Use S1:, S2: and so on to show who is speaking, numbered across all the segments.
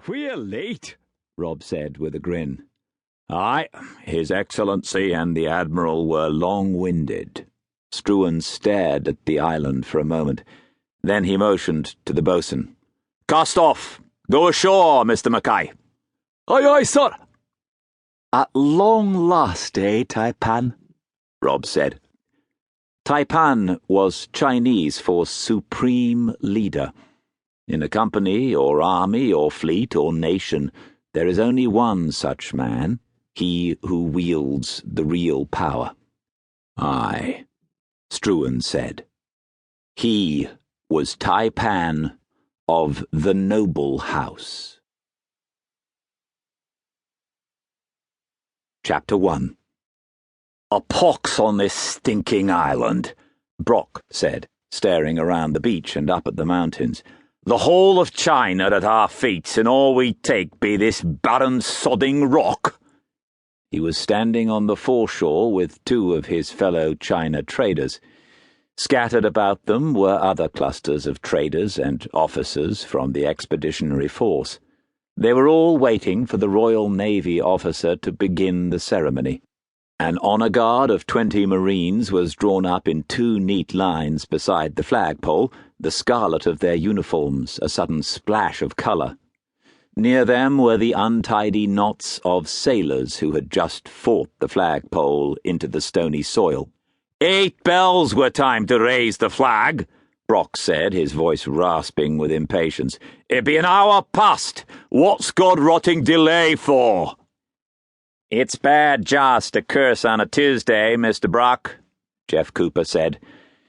S1: We're late, Rob said with a grin. Aye, His Excellency and the Admiral were long-winded. Struan stared at the island for a moment. Then he motioned to the boatswain. Cast off! Go ashore, Mr. Mackay. Aye, aye, sir. At long last, Tai-Pan? Rob said. Tai-Pan was Chinese for supreme leader. In a company or army or fleet or nation, there is only one such man, he who wields the real power. Aye, Struan said. He was Tai-Pan of the noble house. Chapter 1. A pox on this stinking island, Brock said, staring around the beach and up at the mountains. The whole of China at our feet, and all we take be this barren sodding rock. He was standing on the foreshore with two of his fellow China traders. Scattered about them were other clusters of traders and officers from the expeditionary force. They were all waiting for the Royal Navy officer to begin the ceremony. An honour guard of 20 Marines was drawn up in 2 neat lines beside the flagpole, the scarlet of their uniforms a sudden splash of colour. Near them were the untidy knots of sailors who had just fought the flagpole into the stony soil. 8 bells were time to raise the flag, Brock said, his voice rasping with impatience. It be an hour past. What's God-rotting delay for? It's bad just to curse on a Tuesday, Mr. Brock, Jeff Cooper said.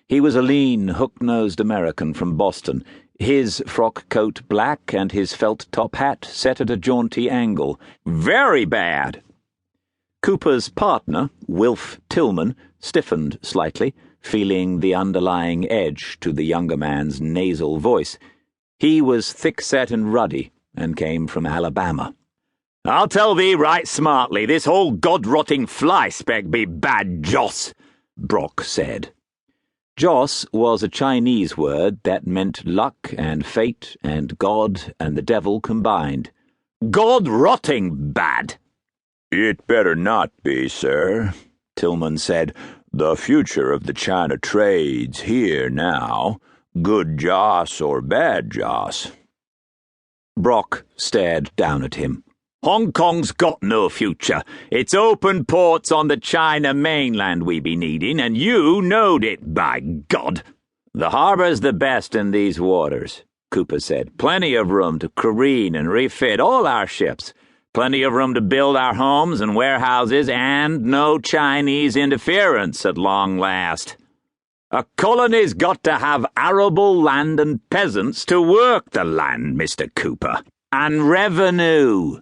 S1: He was a lean, hook-nosed American from Boston, his frock coat black and his felt top hat set at a jaunty angle. Very bad. Cooper's partner, Wilf Tillman, stiffened slightly, feeling the underlying edge to the younger man's nasal voice. He was thick-set and ruddy, and came from Alabama. I'll tell thee right smartly, this whole god-rotting fly-speck be bad joss, Brock said. Joss was a Chinese word that meant luck and fate and God and the devil combined. God-rotting bad. It better not be, sir, Tillman said. The future of the China trade's here now. Good joss or bad joss. Brock stared down at him. Hong Kong's got no future. It's open ports on the China mainland we be needing, and you knowed it, by God. The harbour's the best in these waters, Cooper said. Plenty of room to careen and refit all our ships. Plenty of room to build our homes and warehouses, and no Chinese interference at long last. A colony's got to have arable land and peasants to work the land, Mr. Cooper. And revenue,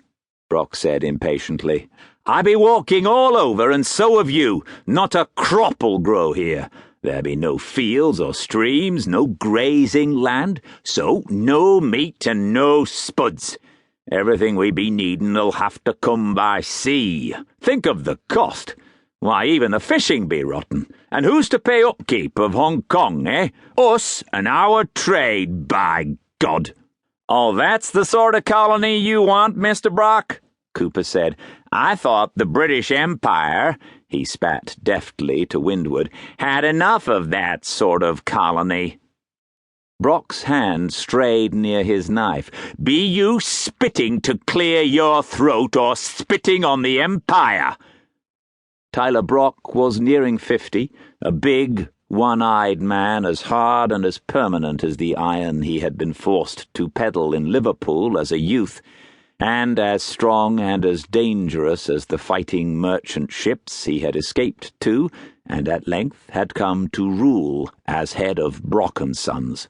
S1: Brock said impatiently. I be walking all over, and so have you. Not a crop'll grow here. There be no fields or streams, no grazing land, so no meat and no spuds. Everything we be needin'll have to come by sea. Think of the cost. Why, even the fishing be rotten. And who's to pay upkeep of Hong Kong, eh? Us and our trade, by God. Oh, that's the sort of colony you want, Mr. Brock? Cooper said. I thought the British Empire, he spat deftly to windward, had enough of that sort of colony. Brock's hand strayed near his knife. Be you spitting to clear your throat or spitting on the Empire? Tyler Brock was nearing 50, a big, one-eyed man as hard and as permanent as the iron he had been forced to peddle in Liverpool as a youth, and as strong and as dangerous as the fighting merchant ships he had escaped to, and at length had come to rule as head of Brock & Sons.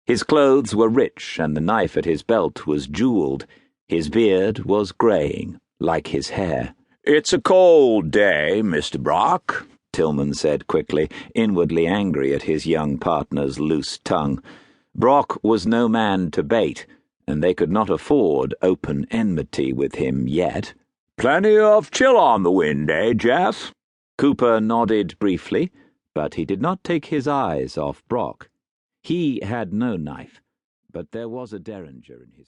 S1: His clothes were rich, and the knife at his belt was jewelled. His beard was greying, like his hair. It's a cold day, Mr. Brock, Tillman said quickly, inwardly angry at his young partner's loose tongue. Brock was no man to bait, and they could not afford open enmity with him yet. Plenty of chill on the wind, eh, Jeff? Cooper nodded briefly, but he did not take his eyes off Brock. He had no knife, but there was a derringer in his